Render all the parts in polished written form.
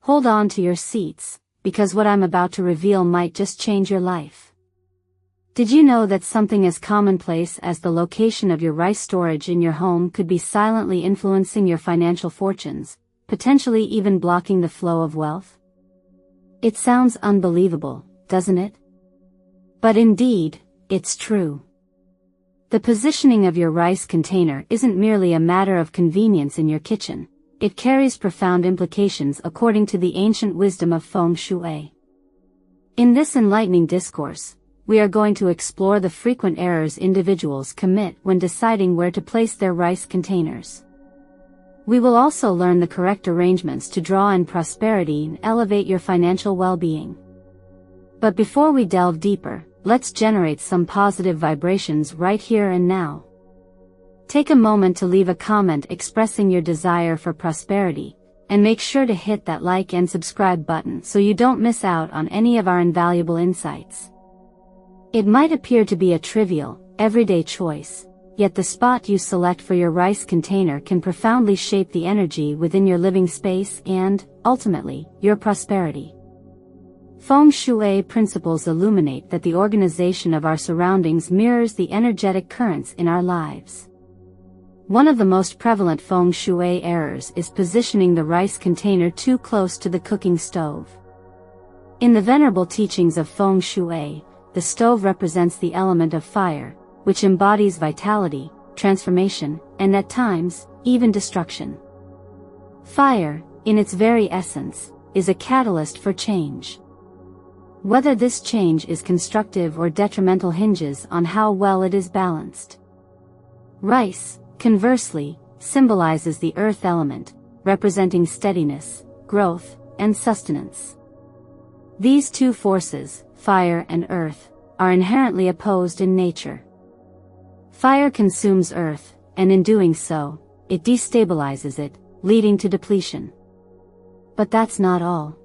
Hold on to your seats, because what I'm about to reveal might just change your life. Did you know that something as commonplace as the location of your rice storage in your home could be silently influencing your financial fortunes, potentially even blocking the flow of wealth? It sounds unbelievable, doesn't it? But indeed, it's true. The positioning of your rice container isn't merely a matter of convenience in your kitchen. It carries profound implications according to the ancient wisdom of feng shui. In this enlightening discourse, we are going to explore the frequent errors individuals commit when deciding where to place their rice containers. We will also learn the correct arrangements to draw in prosperity and elevate your financial well-being. But before we delve deeper, let's generate some positive vibrations right here and now. Take a moment to leave a comment expressing your desire for prosperity, and make sure to hit that like and subscribe button so you don't miss out on any of our invaluable insights. It might appear to be a trivial, everyday choice, yet the spot you select for your rice container can profoundly shape the energy within your living space and, ultimately, your prosperity. Feng shui principles illuminate that the organization of our surroundings mirrors the energetic currents in our lives. One of the most prevalent feng shui errors is positioning the rice container too close to the cooking stove. In the venerable teachings of feng shui, the stove represents the element of fire, which embodies vitality, transformation, and at times, even destruction. Fire, in its very essence, is a catalyst for change. Whether this change is constructive or detrimental hinges on how well it is balanced. Rice, conversely, symbolizes the earth element, representing steadiness, growth, and sustenance. These two forces, fire and earth, are inherently opposed in nature. Fire consumes earth, and in doing so, it destabilizes it, leading to depletion. But that's not all.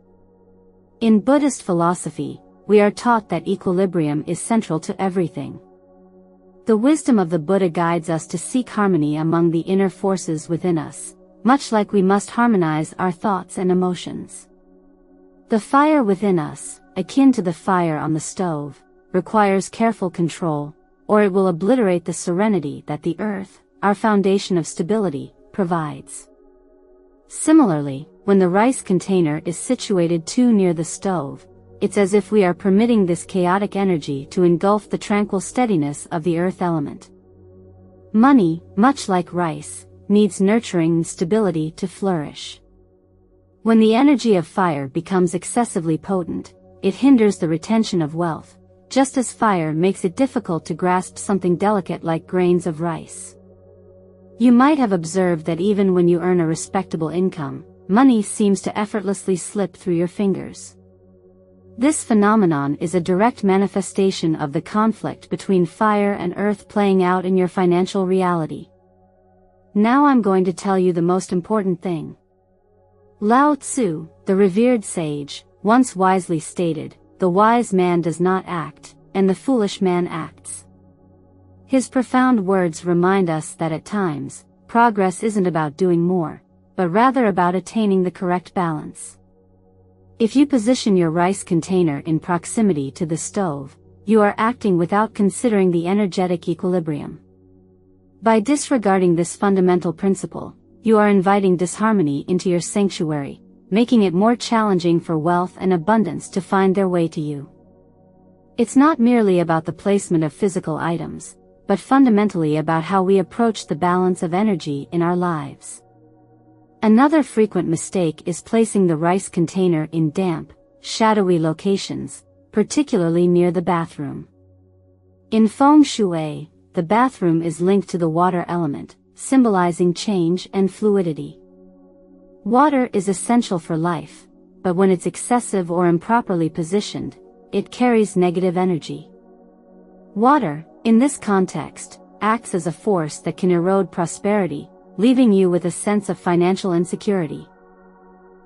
In Buddhist philosophy, we are taught that equilibrium is central to everything. The wisdom of the Buddha guides us to seek harmony among the inner forces within us, much like we must harmonize our thoughts and emotions. The fire within us, akin to the fire on the stove, requires careful control, or it will obliterate the serenity that the earth, our foundation of stability, provides. Similarly, when the rice container is situated too near the stove, it's as if we are permitting this chaotic energy to engulf the tranquil steadiness of the earth element. Money, much like rice, needs nurturing and stability to flourish. When the energy of fire becomes excessively potent, it hinders the retention of wealth, just as fire makes it difficult to grasp something delicate like grains of rice. You might have observed that even when you earn a respectable income, money seems to effortlessly slip through your fingers. This phenomenon is a direct manifestation of the conflict between fire and earth playing out in your financial reality. Now I'm going to tell you the most important thing. Lao Tzu, the revered sage, once wisely stated, "The wise man does not act, and the foolish man acts." His profound words remind us that at times, progress isn't about doing more, but rather about attaining the correct balance. If you position your rice container in proximity to the stove, you are acting without considering the energetic equilibrium. By disregarding this fundamental principle, you are inviting disharmony into your sanctuary, making it more challenging for wealth and abundance to find their way to you. It's not merely about the placement of physical items, but fundamentally about how we approach the balance of energy in our lives. Another frequent mistake is placing the rice container in damp, shadowy locations, particularly near the bathroom. In feng shui, the bathroom is linked to the water element, symbolizing change and fluidity. Water is essential for life, but when it's excessive or improperly positioned, it carries negative energy. Water, in this context, acts as a force that can erode prosperity, leaving you with a sense of financial insecurity.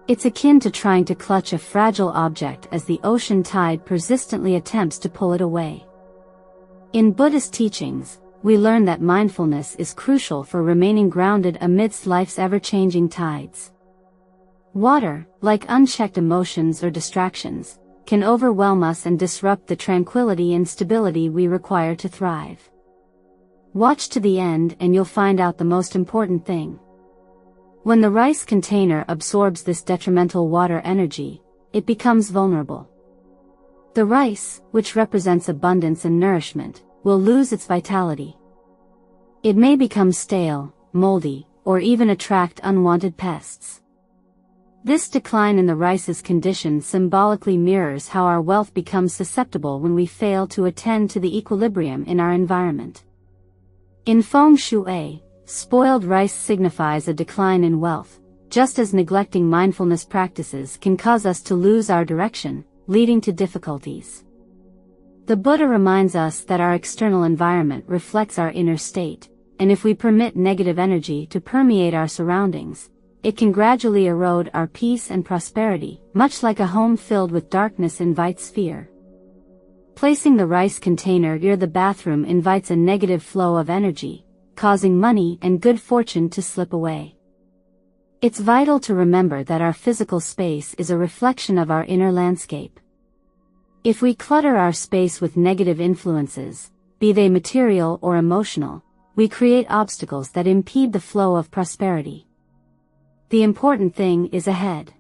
It's akin to trying to clutch a fragile object as the ocean tide persistently attempts to pull it away. In Buddhist teachings, we learn that mindfulness is crucial for remaining grounded amidst life's ever-changing tides. Water, like unchecked emotions or distractions, can overwhelm us and disrupt the tranquility and stability we require to thrive. Watch to the end and you'll find out the most important thing. When the rice container absorbs this detrimental water energy, it becomes vulnerable. The rice, which represents abundance and nourishment, will lose its vitality. It may become stale, moldy, or even attract unwanted pests. This decline in the rice's condition symbolically mirrors how our wealth becomes susceptible when we fail to attend to the equilibrium in our environment. In feng shui, spoiled rice signifies a decline in wealth, just as neglecting mindfulness practices can cause us to lose our direction, leading to difficulties. The Buddha reminds us that our external environment reflects our inner state, and if we permit negative energy to permeate our surroundings, it can gradually erode our peace and prosperity, much like a home filled with darkness invites fear. Placing the rice container near the bathroom invites a negative flow of energy, causing money and good fortune to slip away. It's vital to remember that our physical space is a reflection of our inner landscape. If we clutter our space with negative influences, be they material or emotional, we create obstacles that impede the flow of prosperity. The important thing is ahead.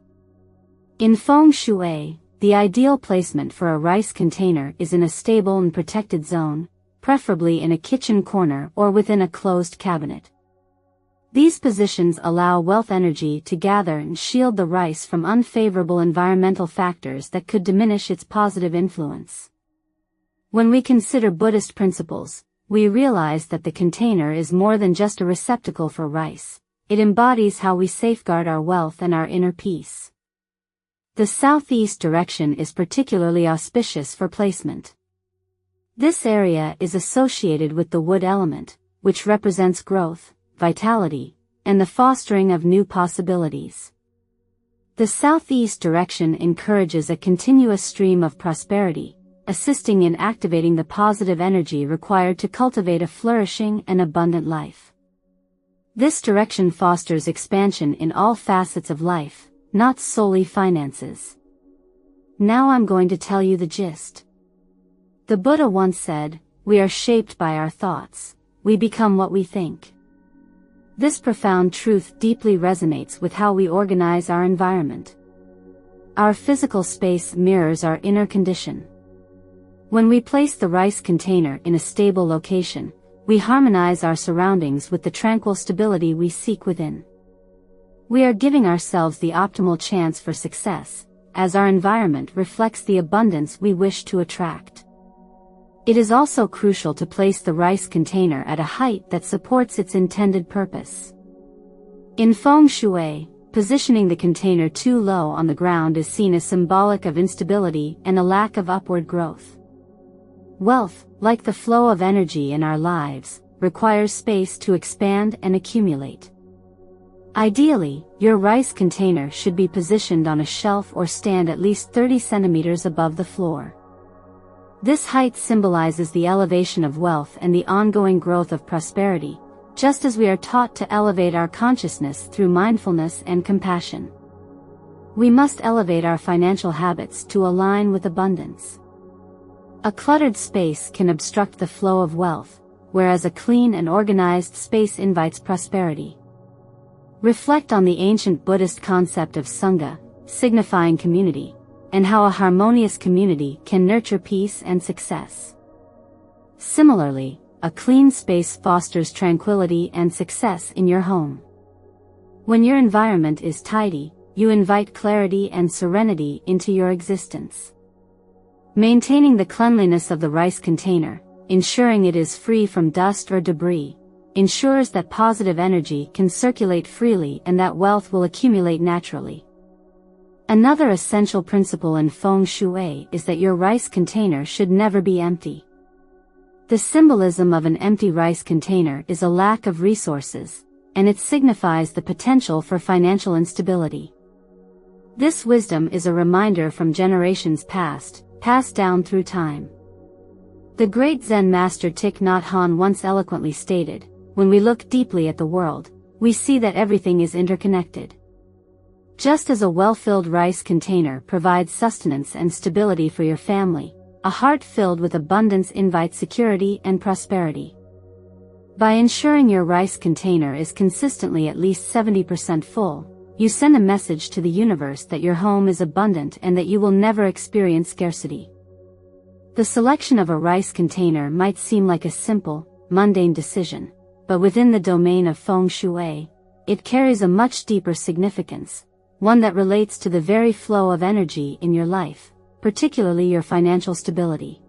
In feng shui, the ideal placement for a rice container is in a stable and protected zone, preferably in a kitchen corner or within a closed cabinet. These positions allow wealth energy to gather and shield the rice from unfavorable environmental factors that could diminish its positive influence. When we consider Buddhist principles, we realize that the container is more than just a receptacle for rice. It embodies how we safeguard our wealth and our inner peace. The southeast direction is particularly auspicious for placement. This area is associated with the wood element, which represents growth, vitality, and the fostering of new possibilities. The southeast direction encourages a continuous stream of prosperity, assisting in activating the positive energy required to cultivate a flourishing and abundant life. This direction fosters expansion in all facets of life, not solely finances. Now I'm going to tell you the gist. The Buddha once said, "We are shaped by our thoughts, we become what we think." This profound truth deeply resonates with how we organize our environment. Our physical space mirrors our inner condition. When we place the rice container in a stable location, we harmonize our surroundings with the tranquil stability we seek within. We are giving ourselves the optimal chance for success, as our environment reflects the abundance we wish to attract. It is also crucial to place the rice container at a height that supports its intended purpose. In feng shui, positioning the container too low on the ground is seen as symbolic of instability and a lack of upward growth. Wealth, like the flow of energy in our lives, requires space to expand and accumulate. Ideally, your rice container should be positioned on a shelf or stand at least 30 centimeters above the floor. This height symbolizes the elevation of wealth and the ongoing growth of prosperity, just as we are taught to elevate our consciousness through mindfulness and compassion. We must elevate our financial habits to align with abundance. A cluttered space can obstruct the flow of wealth, whereas a clean and organized space invites prosperity. Reflect on the ancient Buddhist concept of Sangha, signifying community, and how a harmonious community can nurture peace and success. Similarly, a clean space fosters tranquility and success in your home. When your environment is tidy, you invite clarity and serenity into your existence. Maintaining the cleanliness of the rice container, ensuring it is free from dust or debris, ensures that positive energy can circulate freely and that wealth will accumulate naturally. Another essential principle in feng shui is that your rice container should never be empty. The symbolism of an empty rice container is a lack of resources, and it signifies the potential for financial instability. This wisdom is a reminder from generations past, passed down through time. The great Zen master Thich Nhat Hanh once eloquently stated, "When we look deeply at the world, we see that everything is interconnected." Just as a well-filled rice container provides sustenance and stability for your family, a heart filled with abundance invites security and prosperity. By ensuring your rice container is consistently at least 70% full, you send a message to the universe that your home is abundant and that you will never experience scarcity. The selection of a rice container might seem like a simple, mundane decision, but within the domain of feng shui, it carries a much deeper significance, one that relates to the very flow of energy in your life, particularly your financial stability.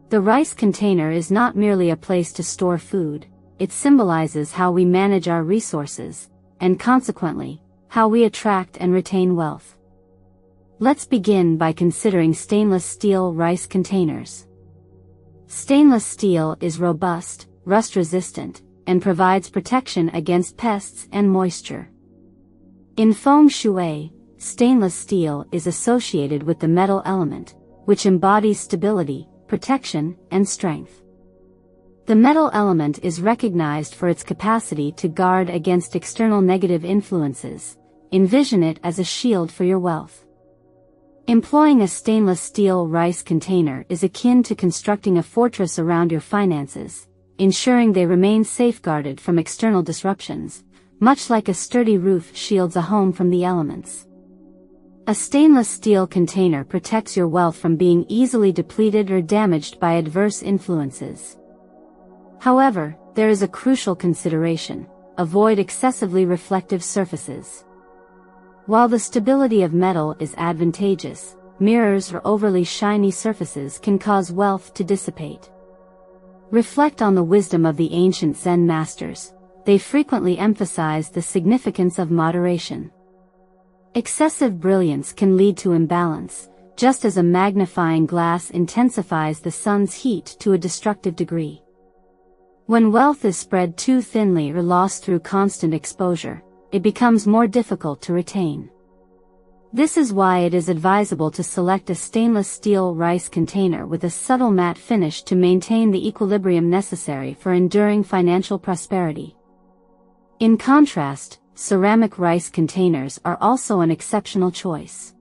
The rice container is not merely a place to store food, it symbolizes how we manage our resources, and consequently, how we attract and retain wealth. Let's begin by considering stainless steel rice containers. Stainless steel is robust, rust-resistant, and provides protection against pests and moisture. In feng shui, stainless steel is associated with the metal element, which embodies stability, protection, and strength. The metal element is recognized for its capacity to guard against external negative influences. Envision it as a shield for your wealth. Employing a stainless steel rice container is akin to constructing a fortress around your finances, ensuring they remain safeguarded from external disruptions, much like a sturdy roof shields a home from the elements. A stainless steel container protects your wealth from being easily depleted or damaged by adverse influences. However, there is a crucial consideration: avoid excessively reflective surfaces. While the stability of metal is advantageous, mirrors or overly shiny surfaces can cause wealth to dissipate. Reflect on the wisdom of the ancient Zen masters. They frequently emphasize the significance of moderation. Excessive brilliance can lead to imbalance, just as a magnifying glass intensifies the sun's heat to a destructive degree. When wealth is spread too thinly or lost through constant exposure, it becomes more difficult to retain. This is why it is advisable to select a stainless steel rice container with a subtle matte finish to maintain the equilibrium necessary for enduring financial prosperity. In contrast, ceramic rice containers are also an exceptional choice.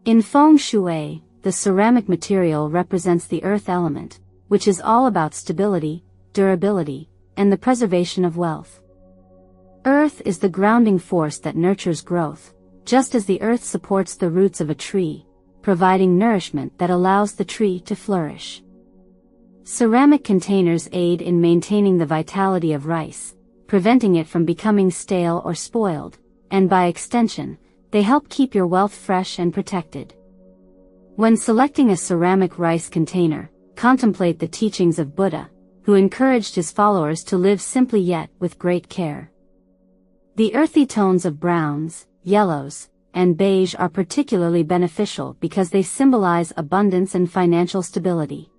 In feng shui, the ceramic material represents the earth element, which is all about stability, durability, and the preservation of wealth. Earth is the grounding force that nurtures growth, just as the earth supports the roots of a tree, providing nourishment that allows the tree to flourish. Ceramic containers aid in maintaining the vitality of rice, preventing it from becoming stale or spoiled, and by extension, they help keep your wealth fresh and protected. When selecting a ceramic rice container, contemplate the teachings of Buddha, who encouraged his followers to live simply yet with great care. The earthy tones of browns, yellows, and beige are particularly beneficial because they symbolize abundance and financial stability.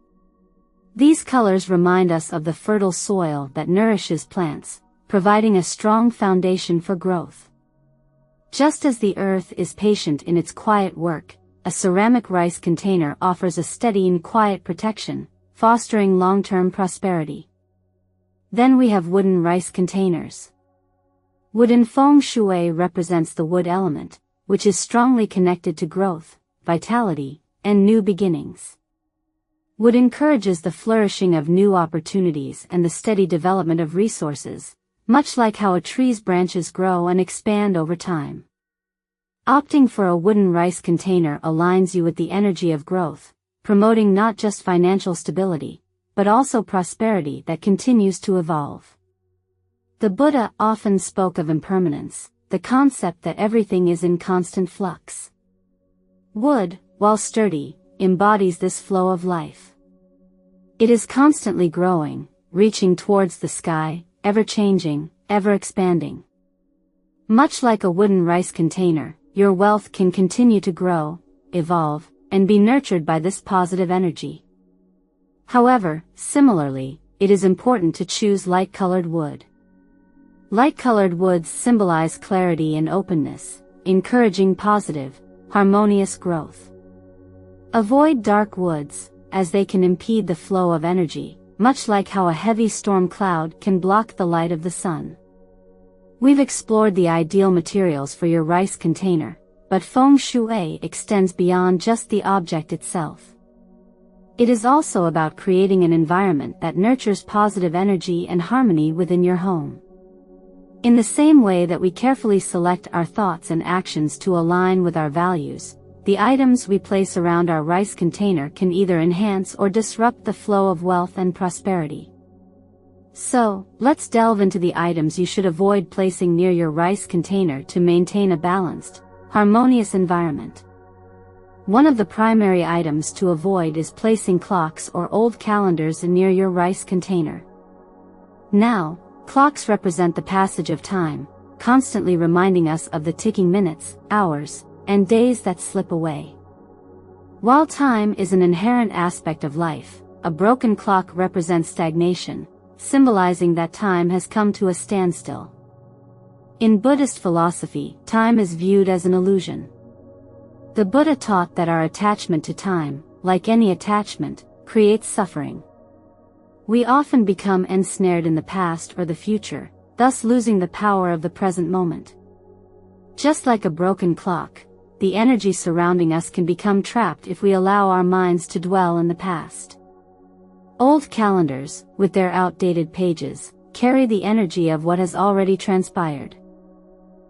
These colors remind us of the fertile soil that nourishes plants, providing a strong foundation for growth. Just as the earth is patient in its quiet work, a ceramic rice container offers a steady and quiet protection, fostering long-term prosperity. Then we have wooden rice containers. Wood in feng shui represents the wood element, which is strongly connected to growth, vitality, and new beginnings. Wood encourages the flourishing of new opportunities and the steady development of resources, much like how a tree's branches grow and expand over time. Opting for a wooden rice container aligns you with the energy of growth, promoting not just financial stability, but also prosperity that continues to evolve. The Buddha often spoke of impermanence, the concept that everything is in constant flux. Wood, while sturdy, embodies this flow of life. It is constantly growing, reaching towards the sky, ever-changing, ever-expanding. Much like a wooden rice container, your wealth can continue to grow, evolve, and be nurtured by this positive energy. However, similarly, it is important to choose light-colored wood. Light-colored woods symbolize clarity and openness, encouraging positive, harmonious growth. Avoid dark woods, as they can impede the flow of energy, much like how a heavy storm cloud can block the light of the sun. We've explored the ideal materials for your rice container, but feng shui extends beyond just the object itself. It is also about creating an environment that nurtures positive energy and harmony within your home. In the same way that we carefully select our thoughts and actions to align with our values, the items we place around our rice container can either enhance or disrupt the flow of wealth and prosperity. So, let's delve into the items you should avoid placing near your rice container to maintain a balanced, harmonious environment. One of the primary items to avoid is placing clocks or old calendars near your rice container. Now, clocks represent the passage of time, constantly reminding us of the ticking minutes, hours, and days that slip away. While time is an inherent aspect of life, a broken clock represents stagnation, symbolizing that time has come to a standstill. In Buddhist philosophy, time is viewed as an illusion. The Buddha taught that our attachment to time, like any attachment, creates suffering. We often become ensnared in the past or the future, thus losing the power of the present moment. Just like a broken clock, the energy surrounding us can become trapped if we allow our minds to dwell in the past. Old calendars, with their outdated pages, carry the energy of what has already transpired.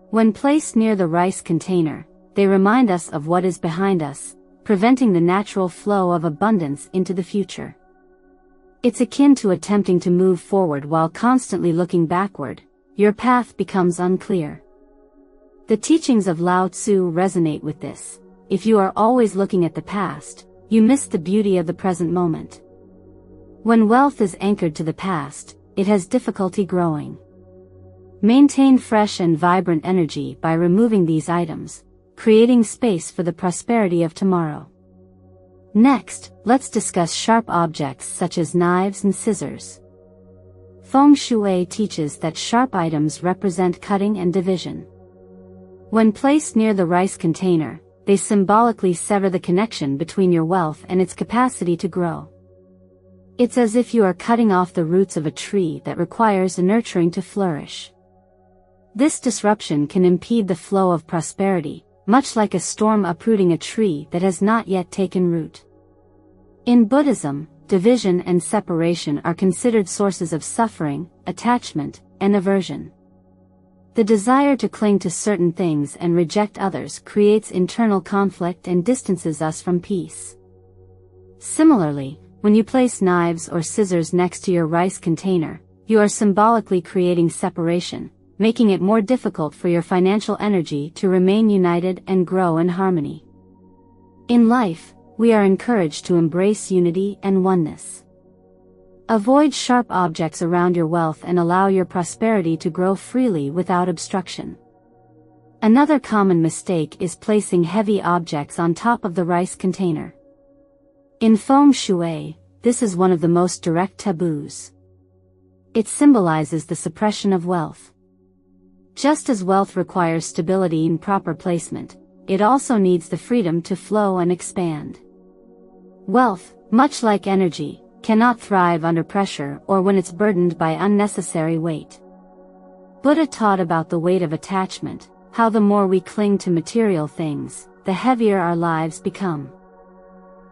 When placed near the rice container, they remind us of what is behind us, preventing the natural flow of abundance into the future. It's akin to attempting to move forward while constantly looking backward. Your path becomes unclear. The teachings of Lao Tzu resonate with this. If you are always looking at the past, you miss the beauty of the present moment. When wealth is anchored to the past, it has difficulty growing. Maintain fresh and vibrant energy by removing these items, creating space for the prosperity of tomorrow. Next, let's discuss sharp objects such as knives and scissors. Feng Shui teaches that sharp items represent cutting and division. When placed near the rice container, they symbolically sever the connection between your wealth and its capacity to grow. It's as if you are cutting off the roots of a tree that requires nurturing to flourish. This disruption can impede the flow of prosperity, much like a storm uprooting a tree that has not yet taken root. In Buddhism, division and separation are considered sources of suffering, attachment, and aversion. The desire to cling to certain things and reject others creates internal conflict and distances us from peace. Similarly, when you place knives or scissors next to your rice container, you are symbolically creating separation, making it more difficult for your financial energy to remain united and grow in harmony. In life, we are encouraged to embrace unity and oneness. Avoid sharp objects around your wealth and allow your prosperity to grow freely without obstruction. Another common mistake is placing heavy objects on top of the rice container. In Feng Shui, this is one of the most direct taboos. It symbolizes the suppression of wealth. Just as wealth requires stability and proper placement, it also needs the freedom to flow and expand. Wealth, much like energy, cannot thrive under pressure or when it's burdened by unnecessary weight. Buddha taught about the weight of attachment, how the more we cling to material things, the heavier our lives become.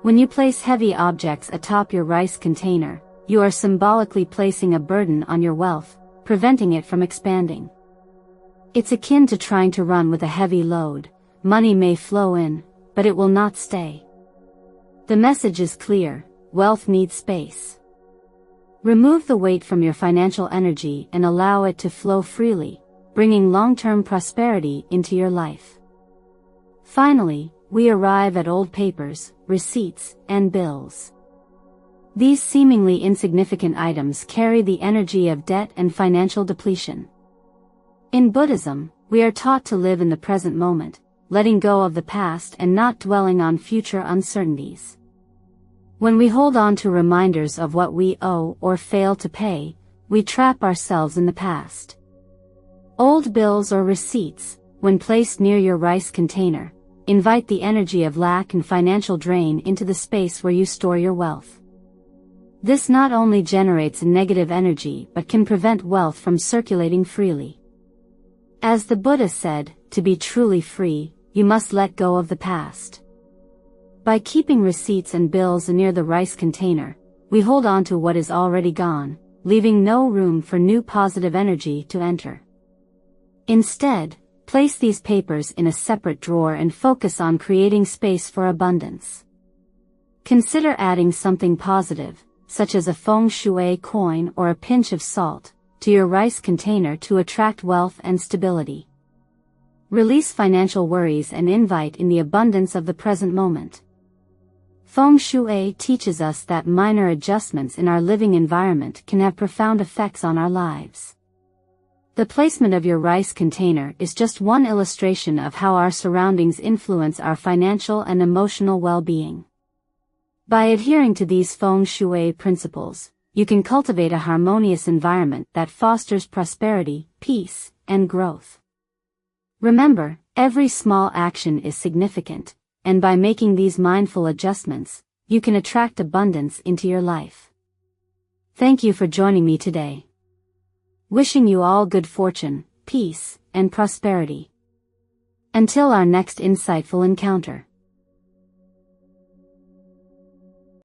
When you place heavy objects atop your rice container, you are symbolically placing a burden on your wealth, preventing it from expanding. It's akin to trying to run with a heavy load. Money may flow in, but it will not stay. The message is clear: wealth needs space. Remove the weight from your financial energy and allow it to flow freely, bringing long-term prosperity into your life. Finally, we arrive at old papers, receipts, and bills. These seemingly insignificant items carry the energy of debt and financial depletion. In Buddhism, we are taught to live in the present moment, letting go of the past and not dwelling on future uncertainties. When we hold on to reminders of what we owe or fail to pay, we trap ourselves in the past. Old bills or receipts, when placed near your rice container, invite the energy of lack and financial drain into the space where you store your wealth. This not only generates negative energy but can prevent wealth from circulating freely. As the Buddha said, to be truly free, you must let go of the past. By keeping receipts and bills near the rice container, we hold on to what is already gone, leaving no room for new positive energy to enter. Instead, place these papers in a separate drawer and focus on creating space for abundance. Consider adding something positive, such as a feng shui coin or a pinch of salt, to your rice container to attract wealth and stability. Release financial worries and invite in the abundance of the present moment. Feng shui teaches us that minor adjustments in our living environment can have profound effects on our lives. The placement of your rice container is just one illustration of how our surroundings influence our financial and emotional well-being. By adhering to these feng shui principles, you can cultivate a harmonious environment that fosters prosperity, peace, and growth. Remember, every small action is significant, and by making these mindful adjustments, you can attract abundance into your life. Thank you for joining me today. Wishing you all good fortune, peace, and prosperity. Until our next insightful encounter.